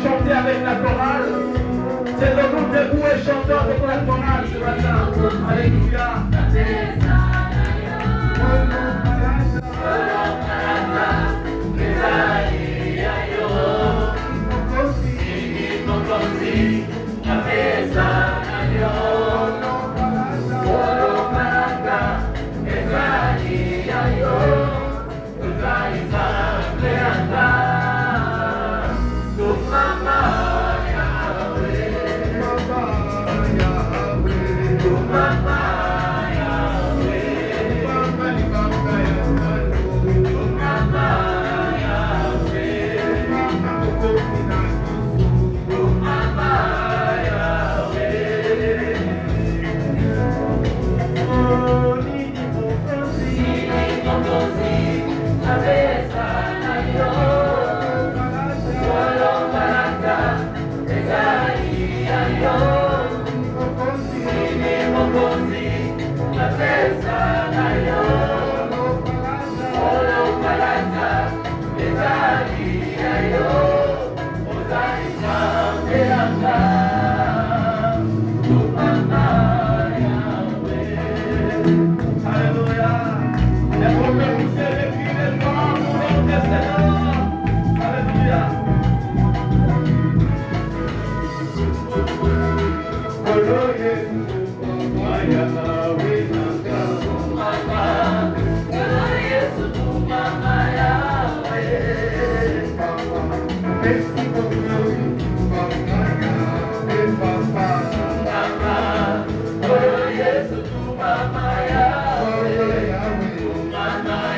Chanter avec la chorale. C'est le nom de vous et chanter avec la chorale ce matin. Alléluia. Mama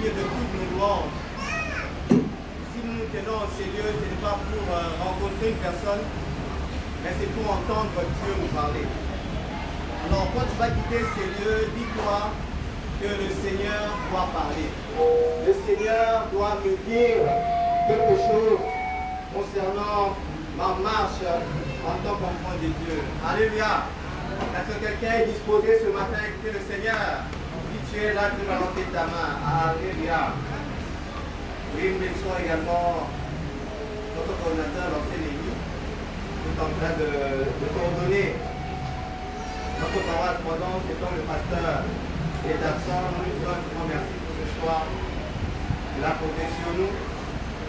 digne de toutes nos louanges. Si nous nous tenons en ces lieux, ce n'est pas pour rencontrer une personne, mais c'est pour entendre Dieu nous parler. Alors quand tu vas quitter ces lieux, dis-toi que le Seigneur doit parler. Le Seigneur doit me dire quelque chose concernant ma marche en tant qu'enfant de Dieu. Alléluia. Est-ce que quelqu'un est disposé ce matin à écouter le Seigneur? Si tu es là, tu vas lancer ta main. Alléluia. Oui, nous laissons également notre coordinateur lancer les lignes, tout en train de coordonner notre paroisse pendant ce temps le pasteur est absent. Nous lui disons un grand merci pour ce choix qu'il a posé sur nous.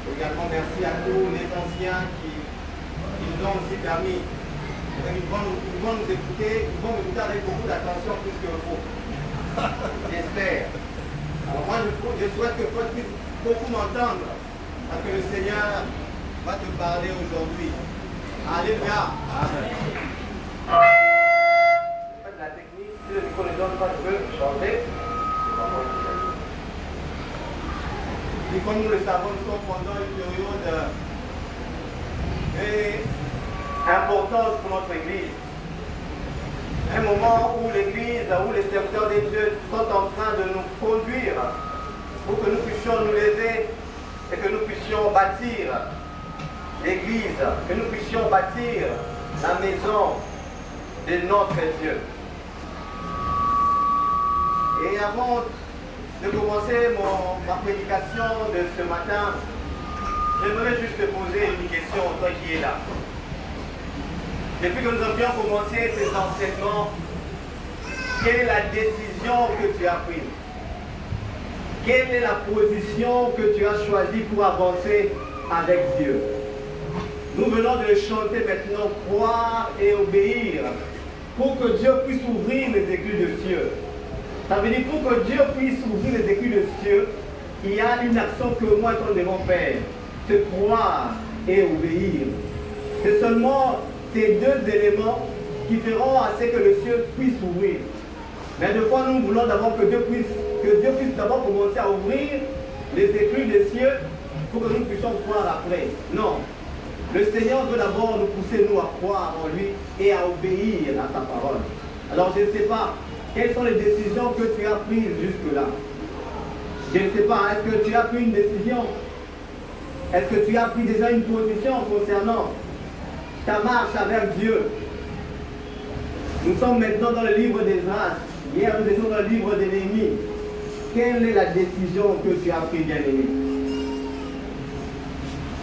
Également merci à tous les anciens qui nous ont aussi permis. Ils vont nous écouter, ils vont nous écouter avec beaucoup d'attention plus qu'il faut. J'espère. Alors moi je souhaite que toi puisses beaucoup m'entendre, parce que le Seigneur va te parler aujourd'hui. Alléluia. Amen. La technique, si le micro ne donne pas, je peux changer. Et comme nous le savons, nous sommes pendant une période importante pour notre Église. Un moment où l'Église, où les serviteurs de Dieu sont en train de nous conduire pour que nous puissions nous lever et que nous puissions bâtir l'Église, que nous puissions bâtir la maison de notre Dieu. Et avant de commencer ma prédication de ce matin, j'aimerais juste te poser une question, toi qui es là. Depuis que nous avions commencé ces enseignements, quelle est la décision que tu as prise? Quelle est la position que tu as choisie pour avancer avec Dieu? Nous venons de le chanter maintenant, croire et obéir, pour que Dieu puisse ouvrir les écluses de cieux. Ça veut dire pour que Dieu puisse ouvrir les écluses de cieux, il y a une action que moi et toi nous devons faire, c'est croire et obéir. C'est seulement ces deux éléments qui feront à ce que le ciel puisse ouvrir. Mais des fois, nous voulons d'abord que Dieu puisse d'abord commencer à ouvrir les écluses des cieux pour que nous puissions croire après. Non. Le Seigneur veut d'abord nous pousser, nous, à croire en lui et à obéir à sa parole. Alors, je ne sais pas, quelles sont les décisions que tu as prises jusque-là? Je ne sais pas, est-ce que tu as pris une décision? Est-ce que tu as pris déjà une position concernant ta marche avec Dieu? Nous sommes maintenant dans le livre des Grâces. Hier, nous étions dans le livre de Néhémie. Quelle est la décision que tu as prise, bien-aimé?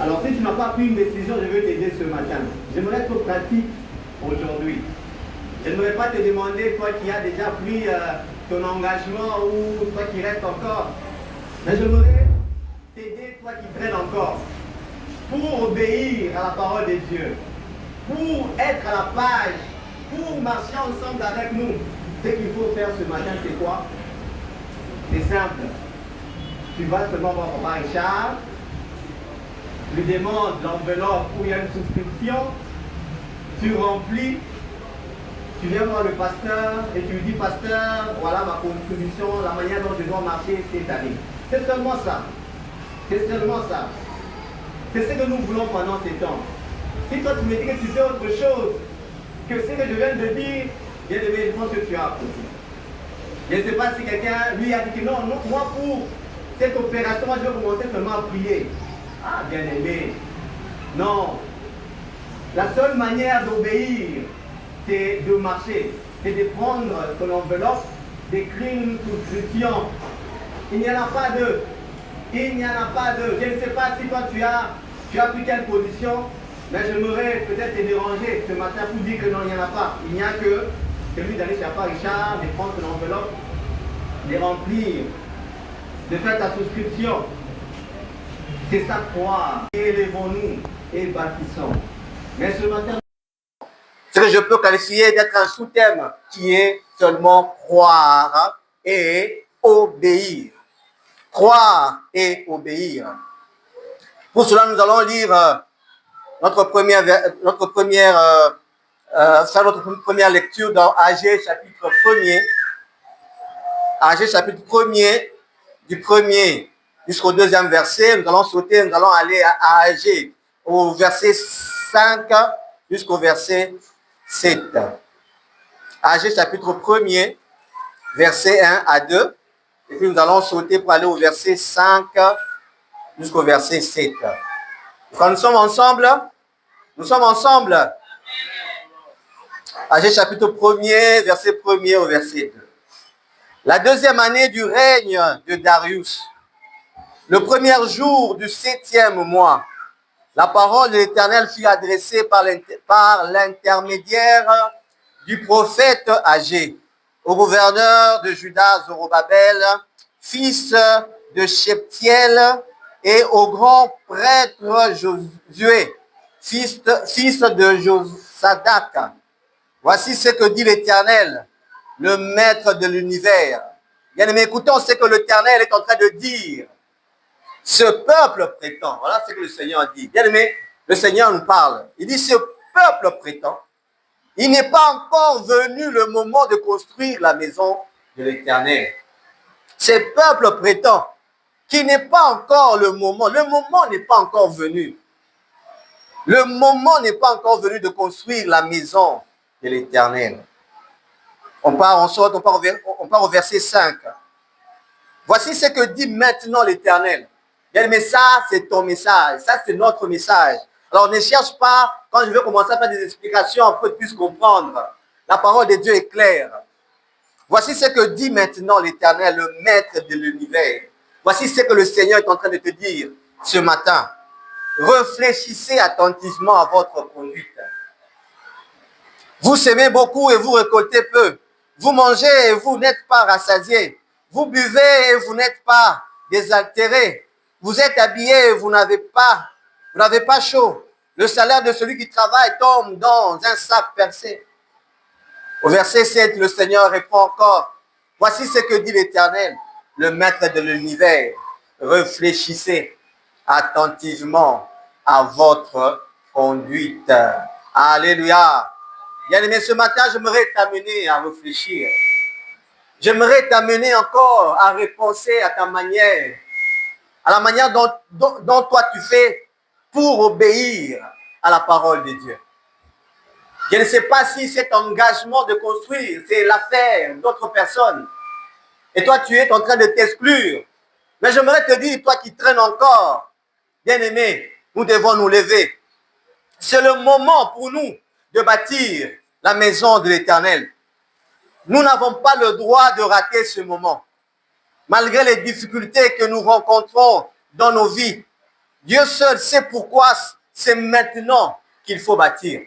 Alors, si tu n'as pas pris une décision, je vais t'aider ce matin. J'aimerais être pratique aujourd'hui. Je n'aimerais pas te demander, toi qui as déjà pris ton engagement ou toi qui restes encore. Mais j'aimerais t'aider, toi qui traînes encore, pour obéir à la parole de Dieu, pour être à la page, pour marcher ensemble avec nous. Ce qu'il faut faire ce matin, c'est quoi? C'est simple. Tu vas seulement voir Papa Richard, lui demandes l'enveloppe où il y a une souscription, tu remplis, tu viens voir le pasteur et tu lui dis, pasteur, voilà ma contribution, la manière dont je dois marcher cette année. C'est seulement ça. C'est seulement ça. C'est ce que nous voulons pendant ces temps. Si toi tu me dis que tu fais autre chose que ce que je viens de dire, bien aimé, je pense que tu as appris. Je ne sais pas si quelqu'un lui a dit que non, non, moi pour cette opération, moi je vais commencer seulement à prier. Ah, bien aimé. Non. La seule manière d'obéir, c'est de marcher. C'est de prendre ton enveloppe, d'écrire une souscription. Il n'y en a pas deux. Il n'y en a pas deux. Je ne sais pas si toi tu as pris quelle position, mais j'aimerais peut-être te déranger ce matin pour dire que non, il n'y en a pas. Il n'y a que celui d'aller chez Papa Richard, de prendre ton enveloppe, de remplir, de faire ta souscription. C'est ça croire. Élevons-nous et bâtissons. Mais ce matin, ce que je peux qualifier d'être un sous-thème qui est seulement croire et obéir. Croire et obéir. Pour cela, nous allons lire notre première lecture dans Agé chapitre 1er. Agé chapitre 1er, du 1er jusqu'au 2e verset. Nous allons sauter, nous allons aller à Agé, au verset 5 jusqu'au verset 7. Agé chapitre 1er, verset 1 à 2. Et puis nous allons sauter pour aller au verset 5 jusqu'au verset 7. Quand nous sommes ensemble, Agé chapitre 1er, verset 1er au verset 2. La 2e année du règne de Darius, le premier jour du 7e mois, la parole de l'Éternel fut adressée par l'intermédiaire du prophète Agé au gouverneur de Juda, Zorobabel, fils de Shephtiel, et au grand prêtre Josué, fils de Josadak. Voici ce que dit l'Éternel, le maître de l'univers. Bien aimé, écoutons ce que l'Éternel est en train de dire. Ce peuple prétend, voilà ce que le Seigneur dit. Bien aimé, le Seigneur nous parle. Il dit, ce peuple prétend, il n'est pas encore venu le moment de construire la maison de l'Éternel. Ce peuple prétend qu'il n'est pas encore le moment. Le moment n'est pas encore venu. Le moment n'est pas encore venu de construire la maison de l'Éternel. On part au verset 5. Voici ce que dit maintenant l'Éternel. Bien, mais ça, c'est ton message. Ça, c'est notre message. Alors, ne cherche pas, quand je vais commencer à faire des explications, pour que tu puisses comprendre. La parole de Dieu est claire. Voici ce que dit maintenant l'Éternel, le maître de l'univers. Voici ce que le Seigneur est en train de te dire ce matin. Réfléchissez attentivement à votre conduite. Vous semez beaucoup et vous récoltez peu. Vous mangez et vous n'êtes pas rassasiés. Vous buvez et vous n'êtes pas désaltérés. Vous êtes habillés et vous n'avez pas chaud. Le salaire de celui qui travaille tombe dans un sac percé. Au verset 7, le Seigneur répond encore. Voici ce que dit l'Éternel, le maître de l'univers. Réfléchissez attentivement à votre conduite. Alléluia. Bien-aimé, ce matin, j'aimerais t'amener à réfléchir. J'aimerais t'amener encore à repenser à ta manière, à la manière dont toi tu fais pour obéir à la parole de Dieu. Je ne sais pas si cet engagement de construire, c'est l'affaire d'autres personnes. Et toi, tu es en train de t'exclure. Mais j'aimerais te dire, toi qui traînes encore, bien-aimé, nous devons nous lever. C'est le moment pour nous de bâtir la maison de l'Éternel. Nous n'avons pas le droit de rater ce moment. Malgré les difficultés que nous rencontrons dans nos vies, Dieu seul sait pourquoi c'est maintenant qu'il faut bâtir.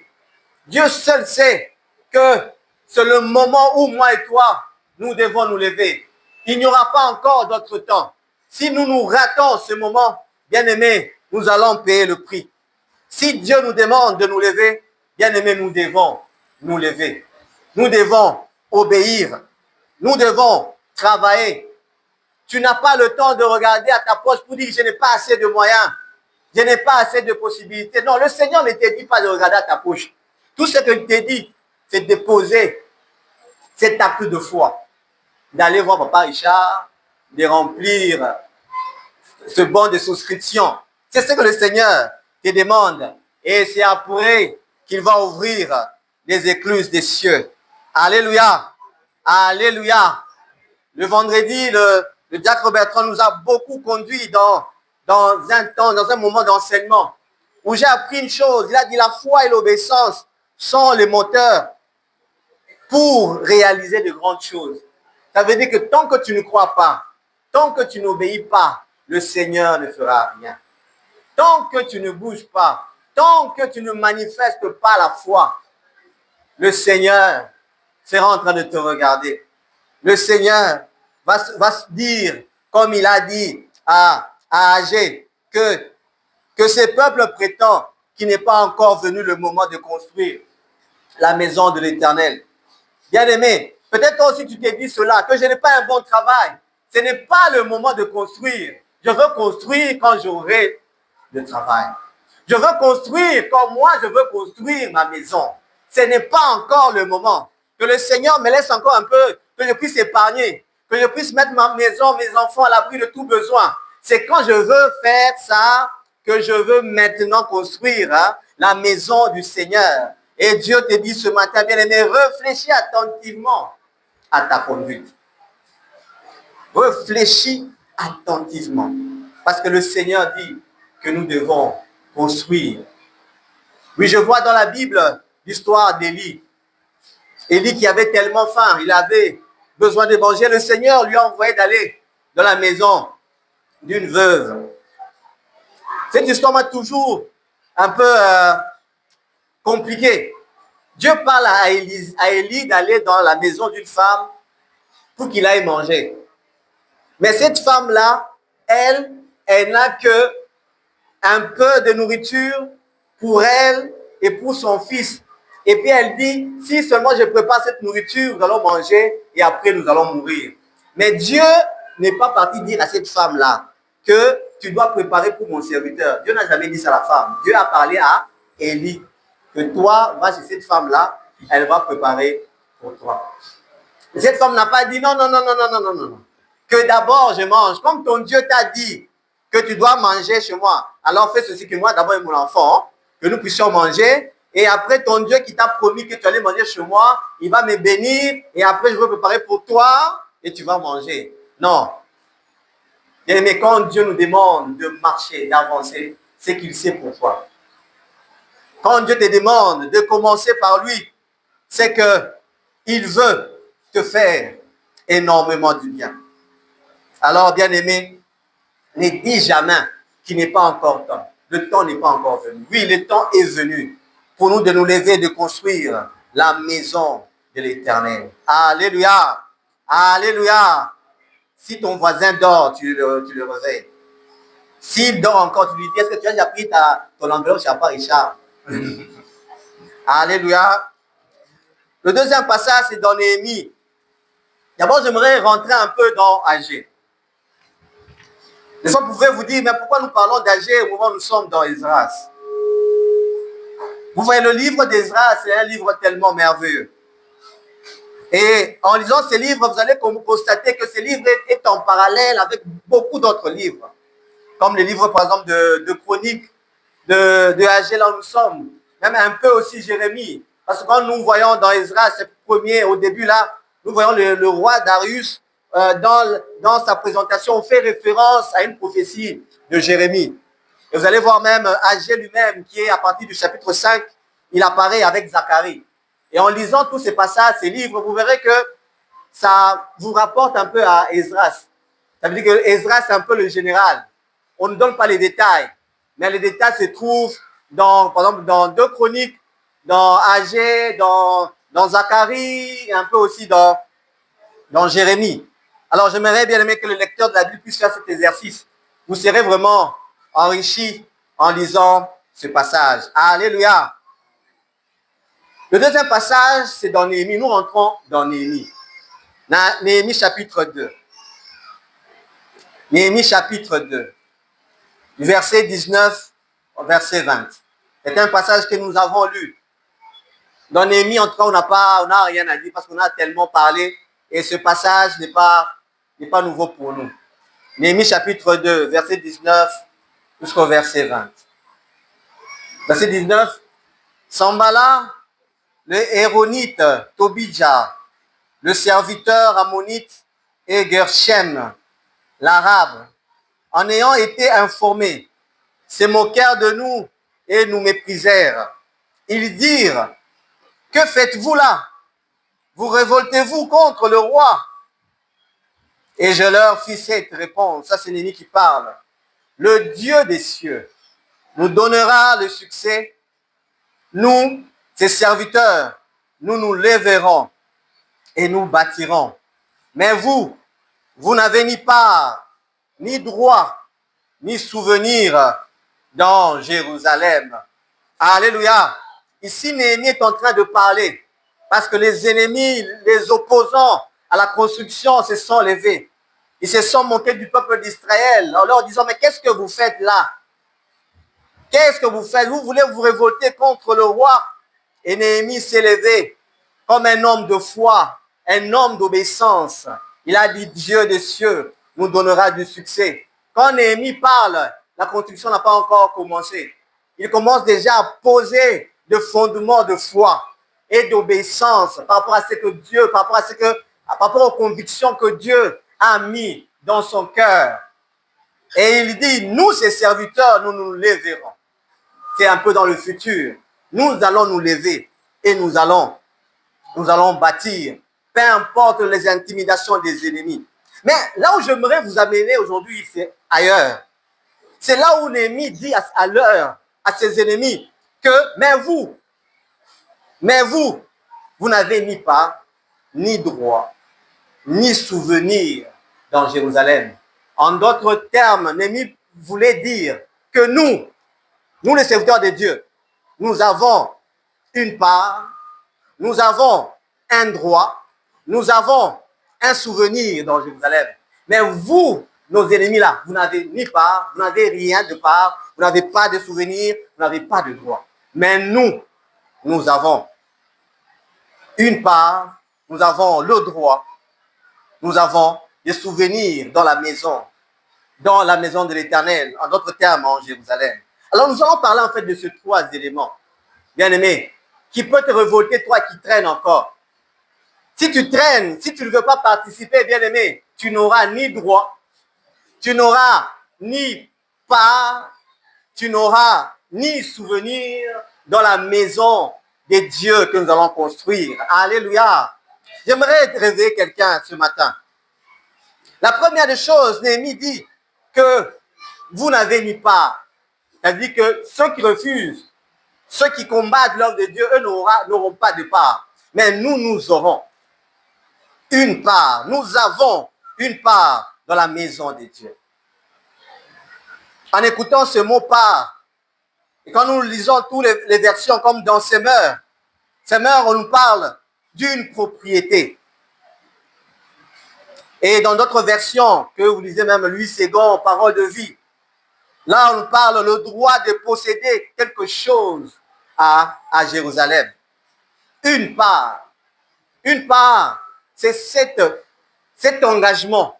Dieu seul sait que c'est le moment où moi et toi, nous devons nous lever. Il n'y aura pas encore d'autre temps. Si nous ratons ce moment, bien-aimés, nous allons payer le prix. Si Dieu nous demande de nous lever, bien-aimés, nous devons nous lever. Nous devons obéir. Nous devons travailler. Tu n'as pas le temps de regarder à ta poche pour dire je n'ai pas assez de moyens. Je n'ai pas assez de possibilités. Non, le Seigneur ne te dit pas de regarder à ta poche. Tout ce que je t'ai dit, c'est de poser cet acte de foi. D'aller voir Papa Richard, de remplir ce bon de souscription. C'est ce que le Seigneur te demande. Et c'est après qu'il va ouvrir les écluses des cieux. Alléluia. Alléluia. Le vendredi, le diacre Bertrand nous a beaucoup conduit dans un moment d'enseignement où j'ai appris une chose. Il a dit la foi et l'obéissance sont les moteurs pour réaliser de grandes choses. Ça veut dire que tant que tu ne crois pas, tant que tu n'obéis pas, le Seigneur ne fera rien. Tant que tu ne bouges pas, tant que tu ne manifestes pas la foi, le Seigneur sera en train de te regarder. Le Seigneur va se dire, comme il a dit à Agé, que ces peuples prétendent qu'il n'est pas encore venu le moment de construire la maison de l'Éternel. Bien-aimé, peut-être aussi tu t'es dit cela, que je n'ai pas un bon travail. Ce n'est pas le moment de construire. Je veux construire quand j'aurai le travail. Je veux construire comme moi, je veux construire ma maison. Ce n'est pas encore le moment. Que le Seigneur me laisse encore un peu, que je puisse épargner. que je puisse mettre ma maison, mes enfants à l'abri de tout besoin. C'est quand je veux faire ça que je veux maintenant construire la maison du Seigneur. Et Dieu te dit ce matin, bien-aimé, réfléchis attentivement à ta conduite. Réfléchis attentivement. Parce que le Seigneur dit que nous devons construire. Oui, je vois dans la Bible l'histoire d'Élie. Élie qui avait tellement faim, il avait besoin de manger. Le Seigneur lui a envoyé d'aller dans la maison d'une veuve. Cette histoire m'a toujours un peu compliquée. Dieu parle à Élie d'aller dans la maison d'une femme pour qu'il aille manger. Mais cette femme-là, elle n'a que un peu de nourriture pour elle et pour son fils. Et puis elle dit, si seulement je prépare cette nourriture, nous allons manger et après nous allons mourir. Mais Dieu n'est pas parti dire à cette femme-là que tu dois préparer pour mon serviteur. Dieu n'a jamais dit ça à la femme. Dieu a parlé à Élie que toi, va chez cette femme-là, elle va préparer pour toi. Et cette femme n'a pas dit non. Que d'abord je mange. Comme ton Dieu t'a dit que tu dois manger chez moi, alors fais ceci que moi, d'abord et mon enfant, que nous puissions manger. Et après, ton Dieu qui t'a promis que tu allais manger chez moi, il va me bénir. Et après, je vais préparer pour toi et tu vas manger. Non. Mais quand Dieu nous demande de marcher, d'avancer, c'est qu'il sait pourquoi. Quand Dieu te demande de commencer par lui, c'est qu'il veut te faire énormément du bien. Alors, bien-aimé, ne dis jamais qu'il n'est pas encore temps. Le temps n'est pas encore venu. Oui, le temps est venu pour nous de nous lever et de construire la maison de l'Éternel. Alléluia. Alléluia. Si ton voisin dort, tu le réveilles. S'il dort encore, tu lui dis, est-ce que tu as déjà pris ton enveloppe chez Papa Richard? Alléluia. Le deuxième passage, c'est dans Néhémie. D'abord, j'aimerais rentrer un peu dans Agé. Des fois, vous pouvez vous dire, mais pourquoi nous parlons d'Agé au moment où nous sommes dans Esdras? Vous voyez, le livre d'Esdras, c'est un livre tellement merveilleux. Et en lisant ce livre, vous allez constater que ce livre est en parallèle avec beaucoup d'autres livres. Comme les livres, par exemple, de Chroniques, de Agé, là où nous sommes. Même un peu aussi Jérémie. Parce que quand nous voyons dans Esdras, c'est premier, au début là, nous voyons le roi Darius, dans sa présentation, on fait référence à une prophétie de Jérémie. Et vous allez voir même Agé lui-même, qui est à partir du chapitre 5, il apparaît avec Zacharie. Et en lisant tous ces passages, ces livres, vous verrez que ça vous rapporte un peu à Esdras. Ça veut dire que Esdras, c'est un peu le général. On ne donne pas les détails, mais les détails se trouvent par exemple, dans 2 Chroniques, dans Agé, dans Zacharie, et un peu aussi dans Jérémie. Alors, j'aimerais bien aimer que le lecteur de la Bible puisse faire cet exercice. Vous serez vraiment enrichi en lisant ce passage. Alléluia. Le deuxième passage, c'est dans Néhémie. Nous rentrons dans Néhémie. Néhémie chapitre 2. Néhémie chapitre 2. Verset 19 au verset 20. C'est un passage que nous avons lu. Dans Néhémie, en tout cas, on n'a rien à dire parce qu'on a tellement parlé. Et ce passage n'est pas nouveau pour nous. Néhémie chapitre 2, verset 19 jusqu'au verset 20. Verset 19. Sambala, le Héronite, Tobija, le serviteur ammonite et Gershem, l'arabe, en ayant été informés, se moquèrent de nous et nous méprisèrent. Ils dirent, que faites-vous là? Vous révoltez-vous contre le roi? Et je leur fis cette réponse. Ça, c'est Néhémie qui parle. Le Dieu des cieux nous donnera le succès. Nous, ses serviteurs, nous nous lèverons et nous bâtirons. Mais vous n'avez ni part, ni droit, ni souvenir dans Jérusalem. Alléluia. Ici, Néhémie est en train de parler parce que les ennemis, les opposants à la construction se sont levés. Ils se sont moqués du peuple d'Israël en leur disant, mais qu'est-ce que vous faites là? Qu'est-ce que vous faites? Vous voulez vous révolter contre le roi? Et Néhémie s'est levé comme un homme de foi, un homme d'obéissance. Il a dit, Dieu des cieux nous donnera du succès. Quand Néhémie parle, la construction n'a pas encore commencé. Il commence déjà à poser des fondements de foi et d'obéissance par rapport à ce que Dieu, par rapport aux convictions que Dieu a mis dans son cœur. Et il dit, nous, ses serviteurs, nous nous lèverons. C'est un peu dans le futur. Nous allons nous lever et nous allons bâtir, peu importe les intimidations des ennemis. Mais là où j'aimerais vous amener aujourd'hui, c'est ailleurs. C'est là où Néhémie dit à ses ennemis que, mais vous n'avez ni part, ni droit, ni souvenir dans Jérusalem. En d'autres termes, Néhémie voulait dire que nous les serviteurs de Dieu, nous avons une part, nous avons un droit, nous avons un souvenir dans Jérusalem. Mais vous, nos ennemis là, vous n'avez ni part, vous n'avez rien de part, vous n'avez pas de souvenir, vous n'avez pas de droit. Mais nous avons une part, nous avons le droit, nous avons des souvenirs dans la maison de l'Éternel, en d'autres termes, en Jérusalem. Alors nous allons parler en fait de ces trois éléments, bien aimé, qui peut te révolter, toi qui traînes encore. Si tu traînes, si tu ne veux pas participer, bien aimé, tu n'auras ni droit, tu n'auras ni part, tu n'auras ni souvenir dans la maison de Dieu que nous allons construire. Alléluia. J'aimerais réveiller quelqu'un ce matin. La première des choses, Néhémie dit que vous n'avez ni part. C'est-à-dire que ceux qui refusent, ceux qui combattent l'œuvre de Dieu, eux n'auront pas de part. Mais nous aurons une part. Nous avons une part dans la maison de Dieu. En écoutant ce mot part, et quand nous lisons toutes les versions comme dans Semeur, on nous parle d'une propriété. Et dans d'autres versions, que vous lisez même Louis Ségon, Parole de vie, là on nous parle le droit de posséder quelque chose à Jérusalem. Une part, c'est cet engagement,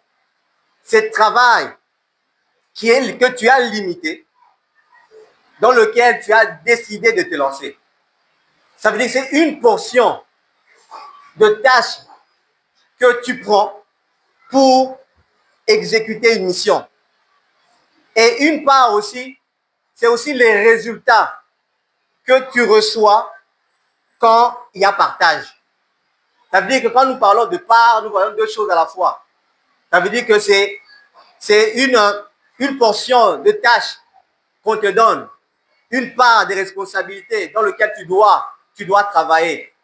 ce travail que tu as limité, dans lequel tu as décidé de te lancer. Ça veut dire que c'est une portion de tâches que tu prends pour exécuter une mission. Et une part aussi, c'est aussi les résultats que tu reçois quand il y a partage. Ça veut dire que quand nous parlons de part, nous voyons deux choses à la fois. Ça veut dire que c'est une portion de tâches qu'on te donne, une part de responsabilités dans laquelle tu dois travailler.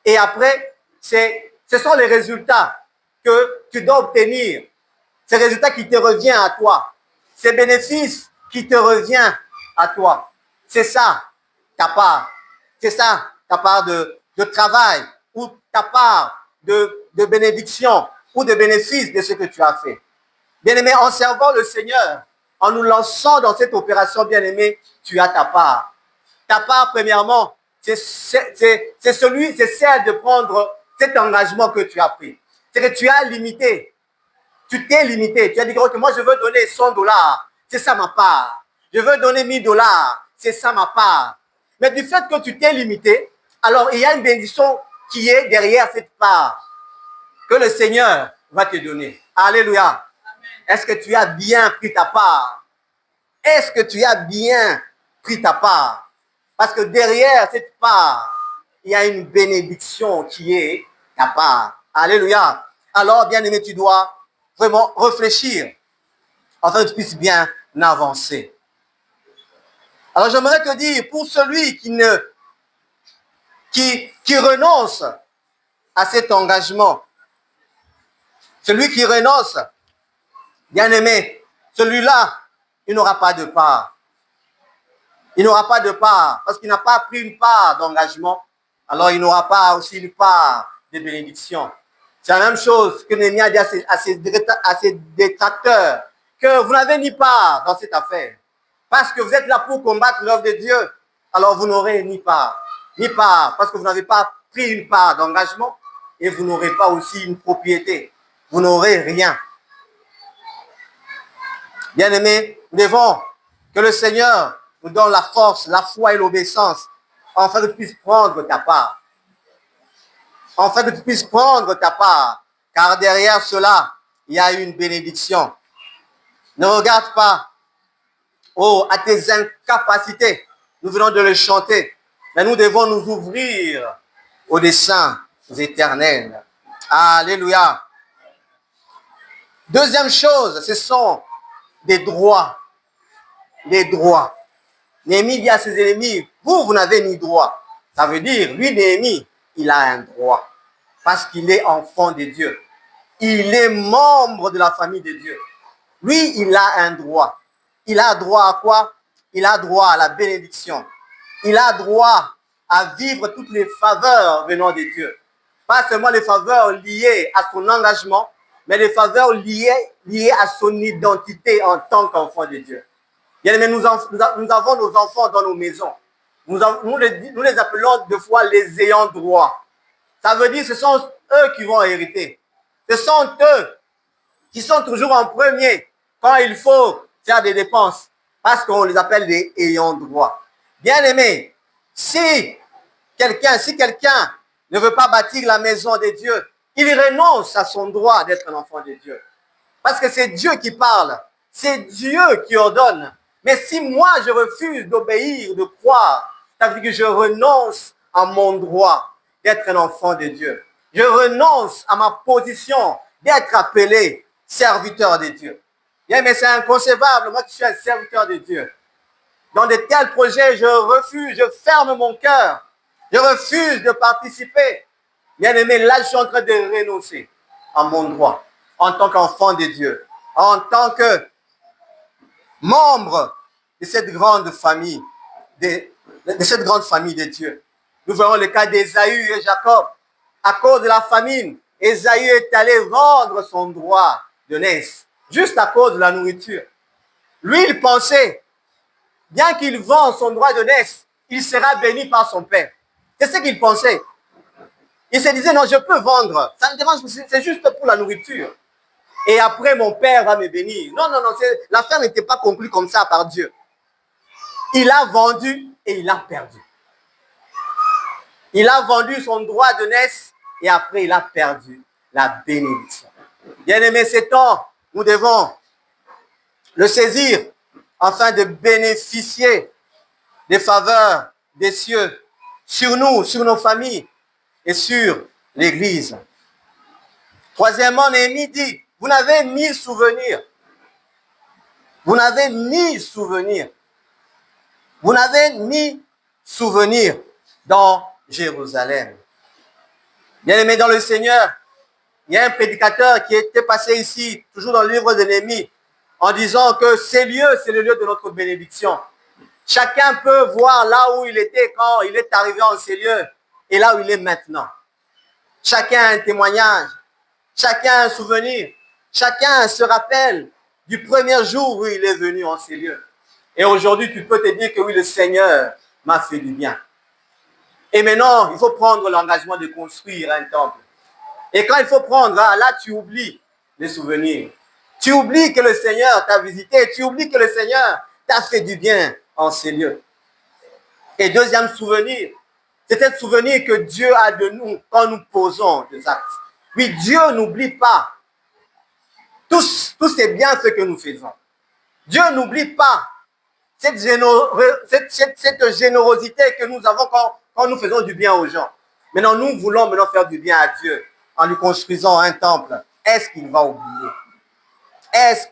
Et après, ce sont les résultats que tu dois obtenir. Ces résultats qui te reviennent à toi. Ces bénéfices qui te reviennent à toi. C'est ça ta part. C'est ça ta part de travail ou ta part de bénédiction ou de bénéfice de ce que tu as fait. Bien-aimé, en servant le Seigneur, en nous lançant dans cette opération, bien-aimé, tu as ta part. Ta part, premièrement, c'est celle de prendre cet engagement que tu as pris. C'est que tu as limité. Tu t'es limité. Tu as dit que moi, je veux donner $100. C'est ça ma part. Je veux donner $1000. C'est ça ma part. Mais du fait que tu t'es limité, alors il y a une bénédiction qui est derrière cette part que le Seigneur va te donner. Alléluia. Est-ce que tu as bien pris ta part? Est-ce que tu as bien pris ta part? Parce que derrière cette part, il y a une bénédiction qui est ta part. Alléluia. Alors, bien-aimé, tu dois vraiment réfléchir afin que tu puisses bien avancer. Alors, j'aimerais te dire, pour celui qui renonce à cet engagement, celui qui renonce, bien-aimé, celui-là, il n'aura pas de part. Il n'aura pas de part parce qu'il n'a pas pris une part d'engagement. Alors, il n'aura pas aussi une part de bénédiction. C'est la même chose que Néhémie a dit à ses détracteurs, que vous n'avez ni part dans cette affaire. Parce que vous êtes là pour combattre l'œuvre de Dieu, alors vous n'aurez ni part. Ni part, parce que vous n'avez pas pris une part d'engagement et vous n'aurez pas aussi une propriété. vous n'aurez rien. Bien-aimés, nous devons que le Seigneur nous donne la force, la foi et l'obéissance, afin que tu puisses prendre ta part. Afin que tu puisses prendre ta part, car derrière cela, il y a une bénédiction. Ne regarde pas à tes incapacités. Nous venons de le chanter, mais nous devons nous ouvrir aux desseins éternels. Alléluia. Deuxième chose, ce sont des droits. Les droits. Néhémie dit à ses ennemis, vous n'avez ni droit. Ça veut dire, lui, Néhémie, il a un droit. Parce qu'il est enfant de Dieu. Il est membre de la famille de Dieu. Lui, il a un droit. Il a droit à quoi? Il a droit à la bénédiction. Il a droit à vivre toutes les faveurs venant de Dieu. Pas seulement les faveurs liées à son engagement, mais les faveurs liées à son identité en tant qu'enfant de Dieu. Bien aimé, nous avons nos enfants dans nos maisons. Nous les appelons des fois les ayants droit. Ça veut dire que ce sont eux qui vont hériter. Ce sont eux qui sont toujours en premier quand il faut faire des dépenses. Parce qu'on les appelle des ayants droit. Bien aimé, si quelqu'un ne veut pas bâtir la maison de Dieu, il renonce à son droit d'être un enfant de Dieu. Parce que c'est Dieu qui parle. C'est Dieu qui ordonne. Mais si moi, je refuse d'obéir, de croire, ça veut dire que je renonce à mon droit d'être un enfant de Dieu. Je renonce à ma position d'être appelé serviteur de Dieu. Bien, mais c'est inconcevable, moi qui suis un serviteur de Dieu. Dans de tels projets, je refuse, je ferme mon cœur. Je refuse de participer. Bien aimé, là, je suis en train de renoncer à mon droit en tant qu'enfant de Dieu, en tant que membre de cette grande famille, de cette grande famille de Dieu. Nous verrons le cas d'Ésaü et Jacob. À cause de la famine, Ésaü est allé vendre son droit de naissance, juste à cause de la nourriture. Lui, il pensait, bien qu'il vende son droit de naissance, il sera béni par son père. C'est ce qu'il pensait. Il se disait, non, je peux vendre. Ça me dérange, c'est juste pour la nourriture. Et après, mon père va me bénir. Non, l'affaire n'était pas conclue comme ça par Dieu. Il a vendu et il a perdu. Il a vendu son droit de naissance et après, il a perdu la bénédiction. Bien aimé, c'est temps, nous devons le saisir afin de bénéficier des faveurs des cieux sur nous, sur nos familles et sur l'Église. Troisièmement, Néhémie dit, vous n'avez ni souvenir. Vous n'avez ni souvenir. Vous n'avez ni souvenir dans Jérusalem. Bien aimé dans le Seigneur, il y a un prédicateur qui était passé ici, toujours dans le livre de Néhémie, en disant que ces lieux, c'est le lieu de notre bénédiction. Chacun peut voir là où il était quand il est arrivé en ces lieux et là où il est maintenant. Chacun a un témoignage, chacun a un souvenir, chacun se rappelle du premier jour où il est venu en ces lieux. Et aujourd'hui, tu peux te dire que oui, le Seigneur m'a fait du bien. Et maintenant, il faut prendre l'engagement de construire un temple. Et quand il faut prendre, là, tu oublies les souvenirs. Tu oublies que le Seigneur t'a visité. Tu oublies que le Seigneur t'a fait du bien en ces lieux. Et deuxième souvenir, c'est un souvenir que Dieu a de nous quand nous posons des actes. Oui, Dieu n'oublie pas tous ces biens ce que nous faisons. Dieu n'oublie pas cette générosité que nous avons quand nous faisons du bien aux gens. Maintenant, nous voulons maintenant faire du bien à Dieu en lui construisant un temple. Est-ce qu'il va oublier? Est-ce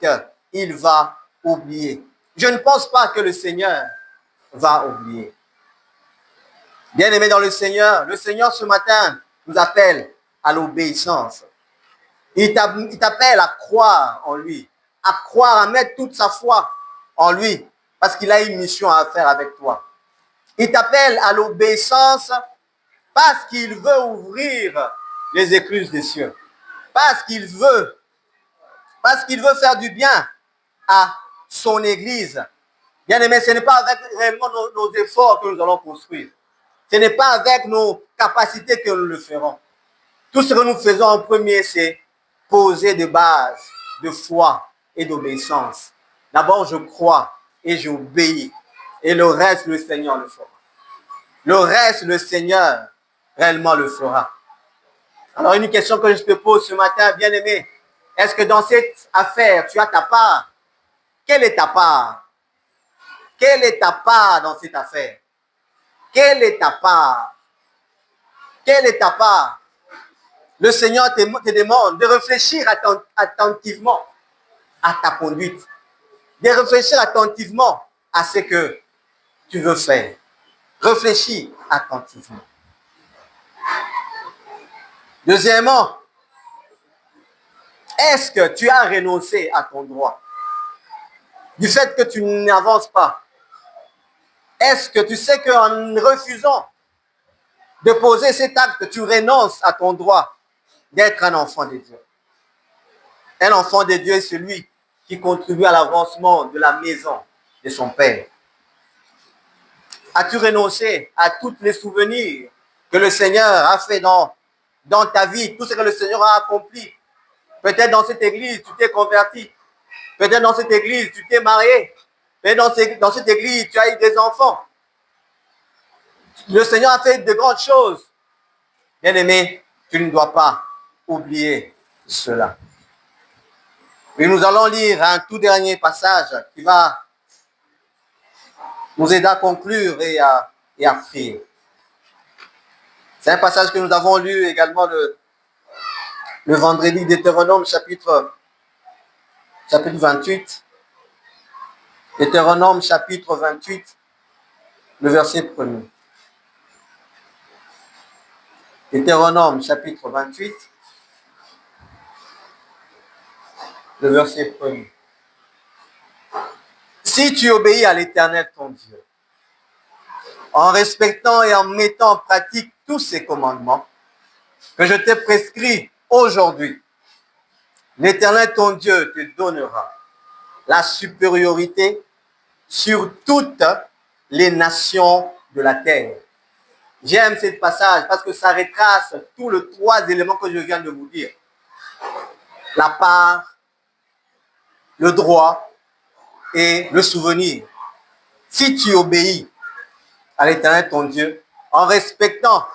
qu'il va oublier? Je ne pense pas que le Seigneur va oublier. Bien-aimés dans le Seigneur ce matin nous appelle à l'obéissance. Il t'appelle à croire en lui, à croire, à mettre toute sa foi en lui, parce qu'il a une mission à faire avec toi. Il t'appelle à l'obéissance parce qu'il veut ouvrir les écluses des cieux, parce qu'il veut faire du bien à son Église. Bien aimé, ce n'est pas avec réellement nos efforts que nous allons construire. Ce n'est pas avec nos capacités que nous le ferons. Tout ce que nous faisons en premier, c'est poser des bases de foi et d'obéissance. D'abord, je crois et j'obéis. Et le reste, le Seigneur le fera. Le reste, le Seigneur réellement le fera. Alors, une question que je te pose ce matin, bien-aimé, est-ce que dans cette affaire, tu as ta part? Quelle est ta part? Quelle est ta part dans cette affaire? Quelle est ta part? Quelle est ta part? Le Seigneur te demande de réfléchir attentivement à ta conduite, de réfléchir attentivement à ce que tu veux faire. Réfléchis attentivement. Deuxièmement, est-ce que tu as renoncé à ton droit? Du fait que tu n'avances pas, est-ce que tu sais qu'en refusant de poser cet acte, tu renonces à ton droit d'être un enfant de Dieu? Un enfant de Dieu est celui qui contribue à l'avancement de la maison de son Père. As-tu renoncé à tous les souvenirs que le Seigneur a fait dans ta vie, tout ce que le Seigneur a accompli? Peut-être dans cette église, tu t'es converti. Peut-être dans cette église, tu t'es marié. Peut-être dans cette église, tu as eu des enfants. Le Seigneur a fait de grandes choses. Bien-aimé, tu ne dois pas oublier cela. Et nous allons lire un tout dernier passage qui va nous aider à conclure et à prier. C'est un passage que nous avons lu également le vendredi, Deutéronome chapitre 28. Deutéronome chapitre 28, le verset 1er. Deutéronome chapitre 28, le verset 1er. Si tu obéis à l'Éternel ton Dieu, en respectant et en mettant en pratique tous ces commandements que je t'ai prescrits aujourd'hui, l'Éternel ton Dieu te donnera la supériorité sur toutes les nations de la terre. J'aime ce passage parce que ça retrace tous les trois éléments que je viens de vous dire. La part, le droit et le souvenir. Si tu obéis à l'Éternel ton Dieu, en respectant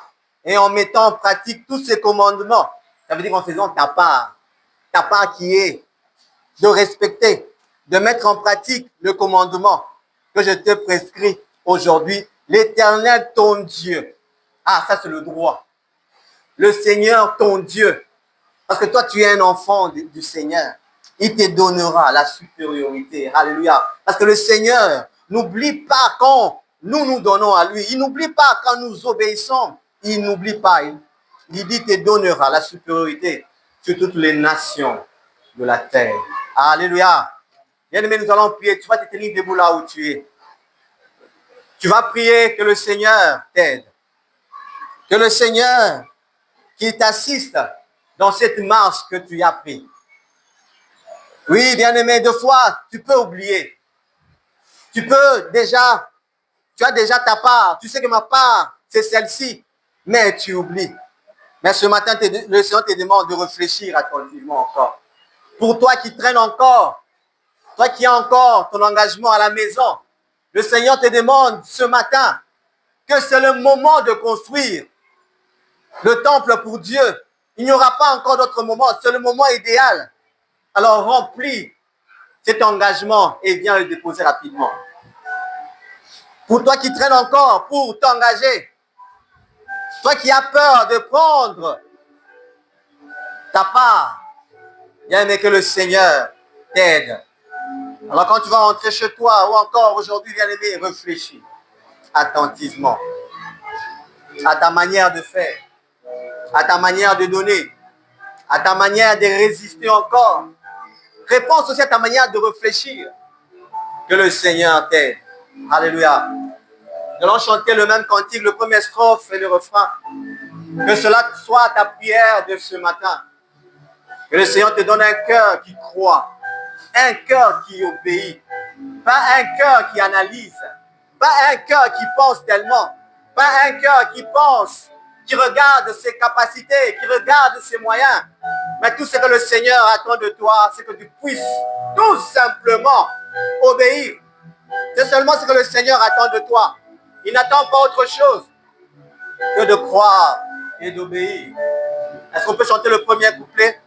et en mettant en pratique tous ces commandements, ça veut dire en faisant ta part qui est de respecter, de mettre en pratique le commandement que je te prescris aujourd'hui, l'Éternel ton Dieu. Ah, ça c'est le droit. Le Seigneur ton Dieu. Parce que toi tu es un enfant du Seigneur. Il te donnera la supériorité. Alléluia. Parce que le Seigneur n'oublie pas quand nous nous donnons à lui. Il n'oublie pas quand nous obéissons. Il n'oublie pas. Il dit te donnera la supériorité sur toutes les nations de la terre. Alléluia. Bien-aimé, nous allons prier. Tu vas te tenir debout là où tu es. Tu vas prier que le Seigneur t'aide. Que le Seigneur qui t'assiste dans cette marche que tu as prise. Oui, bien-aimé, deux fois, tu peux oublier. Tu as déjà ta part. Tu sais que ma part, c'est celle-ci. Mais tu oublies. Mais ce matin, le Seigneur te demande de réfléchir attentivement encore. Pour toi qui traînes encore, toi qui as encore ton engagement à la maison, le Seigneur te demande ce matin que c'est le moment de construire le temple pour Dieu. Il n'y aura pas encore d'autre moment. C'est le moment idéal. Alors remplis cet engagement et viens le déposer rapidement. Pour toi qui traînes encore pour t'engager, toi qui as peur de prendre ta part, bien aimé, que le Seigneur t'aide. Alors quand tu vas rentrer chez toi ou encore aujourd'hui, bien aimé, réfléchis attentivement à ta manière de faire, à ta manière de donner, à ta manière de résister encore. Réponse aussi à ta manière de réfléchir. Que le Seigneur t'aide. Alléluia. Nous allons chanter le même cantique, le premier strophe et le refrain. Que cela soit ta prière de ce matin. Que le Seigneur te donne un cœur qui croit, un cœur qui obéit, pas un cœur qui analyse, pas un cœur qui pense tellement, pas un cœur qui pense qui regarde ses capacités, qui regarde ses moyens. Mais tout ce que le Seigneur attend de toi, c'est que tu puisses tout simplement obéir. C'est seulement ce que le Seigneur attend de toi. Il n'attend pas autre chose que de croire et d'obéir. Est-ce qu'on peut chanter le premier couplet?